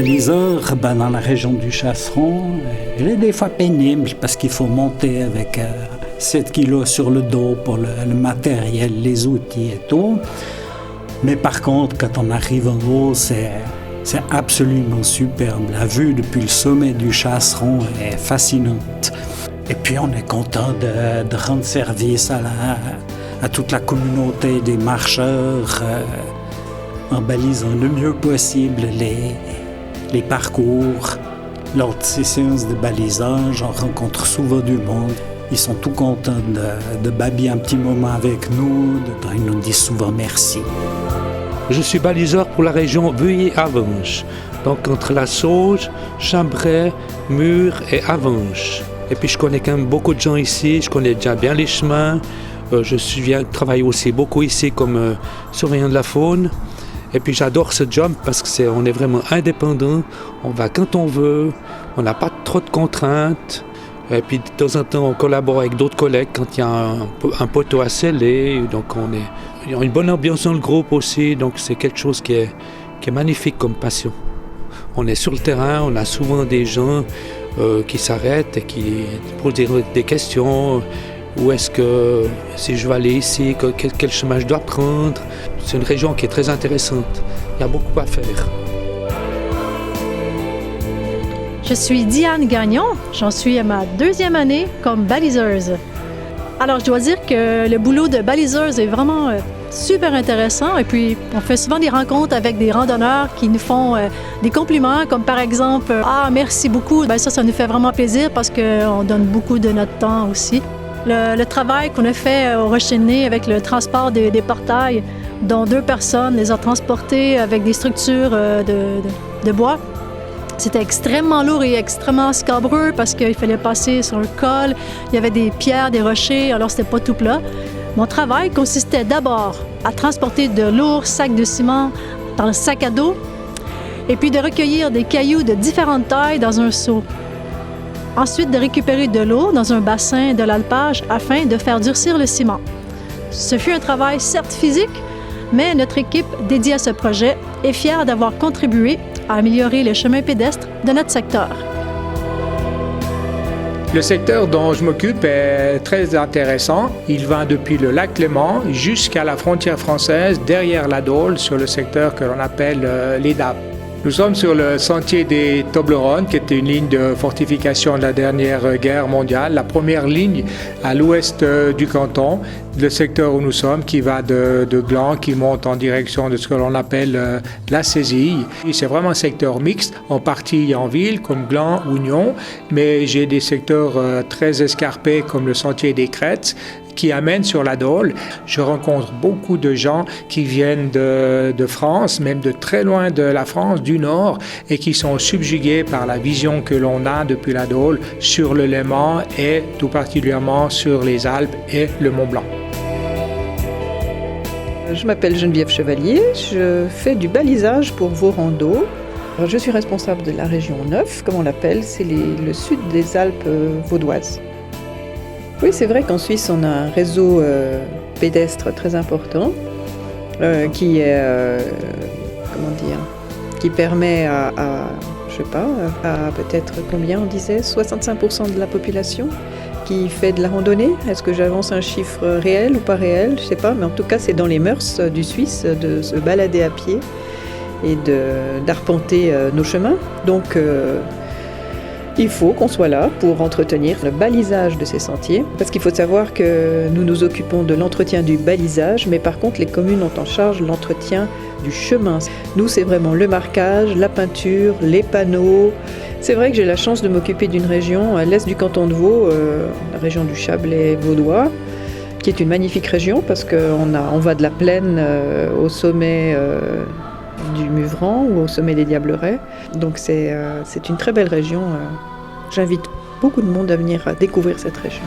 baliseur, dans la région du Chasseron, il est des fois pénible parce qu'il faut monter avec 7 kilos sur le dos pour le matériel, les outils et tout. Mais par contre, quand on arrive en haut, c'est absolument superbe. La vue depuis le sommet du Chasseron est fascinante. Et puis on est content de rendre service à toute la communauté des marcheurs en balisant le mieux possible les parcours. Lors de ces séances de balisage, on rencontre souvent du monde. Ils sont tout contents de babiller un petit moment avec nous. Ils nous disent souvent merci. Je suis baliseur pour la région Vuilly-Avenches, donc entre la Sauge, Chambray, Mur et Avenches. Et puis je connais quand même beaucoup de gens ici, je connais déjà bien les chemins. Je viens travailler aussi beaucoup ici comme surveillant de la faune. Et puis j'adore ce job parce qu'on est vraiment indépendant, on va quand on veut, on n'a pas trop de contraintes. Et puis de temps en temps on collabore avec d'autres collègues quand il y a un poteau à sceller. Donc il y a une bonne ambiance dans le groupe aussi, donc c'est quelque chose qui est magnifique comme passion. On est sur le terrain, on a souvent des gens qui s'arrêtent et qui posent des questions. Où est-ce que, si je vais aller ici, quel chemin je dois prendre? C'est une région qui est très intéressante. Il y a beaucoup à faire. Je suis Diane Gagnon. J'en suis à ma 2e année comme baliseuse. Alors, je dois dire que le boulot de baliseuse est vraiment super intéressant. Et puis, on fait souvent des rencontres avec des randonneurs qui nous font des compliments, comme par exemple « Ah, merci beaucoup ». Ça nous fait vraiment plaisir parce qu'on donne beaucoup de notre temps aussi. Le travail qu'on a fait au Rocher-de-Nez avec le transport des portails, dont 2 personnes les ont transportés avec des structures de bois, c'était extrêmement lourd et extrêmement scabreux parce qu'il fallait passer sur un col, il y avait des pierres, des rochers, alors c'était pas tout plat. Mon travail consistait d'abord à transporter de lourds sacs de ciment dans le sac à dos et puis de recueillir des cailloux de différentes tailles dans un seau. Ensuite, de récupérer de l'eau dans un bassin de l'alpage afin de faire durcir le ciment. Ce fut un travail certes physique, mais notre équipe dédiée à ce projet est fière d'avoir contribué à améliorer les chemins pédestres de notre secteur. Le secteur dont je m'occupe est très intéressant. Il va depuis le lac Léman jusqu'à la frontière française, derrière la Dôle, sur le secteur que l'on appelle l'EDAP. Nous sommes sur le sentier des Toblerones, qui était une ligne de fortification de la dernière guerre mondiale, la première ligne à l'ouest du canton, le secteur où nous sommes, qui va de Gland, qui monte en direction de ce que l'on appelle la Saisille. C'est vraiment un secteur mixte, en partie en ville, comme Gland ou Nyon, mais j'ai des secteurs très escarpés, comme le sentier des Crêtes, qui amène sur la Dôle. Je rencontre beaucoup de gens qui viennent de France, même de très loin de la France, du Nord, et qui sont subjugués par la vision que l'on a depuis la Dôle sur le Léman et tout particulièrement sur les Alpes et le Mont Blanc. Je m'appelle Geneviève Chevalier, je fais du balisage pour Vaux-Rando. Je suis responsable de la région 9, comme on l'appelle, c'est le sud des Alpes vaudoises. Oui, c'est vrai qu'en Suisse, on a un réseau pédestre très important qui permet à peut-être combien on disait, 65% de la population qui fait de la randonnée. Est-ce que j'avance un chiffre réel ou pas réel? Je ne sais pas, mais en tout cas, c'est dans les mœurs du Suisse de se balader à pied et d'arpenter nos chemins. Donc, il faut qu'on soit là pour entretenir le balisage de ces sentiers, parce qu'il faut savoir que nous nous occupons de l'entretien du balisage, mais par contre les communes ont en charge l'entretien du chemin. Nous, c'est vraiment le marquage, la peinture, les panneaux. C'est vrai que j'ai la chance de m'occuper d'une région à l'est du canton de Vaud, la région du Chablais vaudois, qui est une magnifique région parce qu'on va de la plaine au sommet du Muvran ou au sommet des Diablerets. Donc c'est une très belle région. J'invite beaucoup de monde à venir découvrir cette région.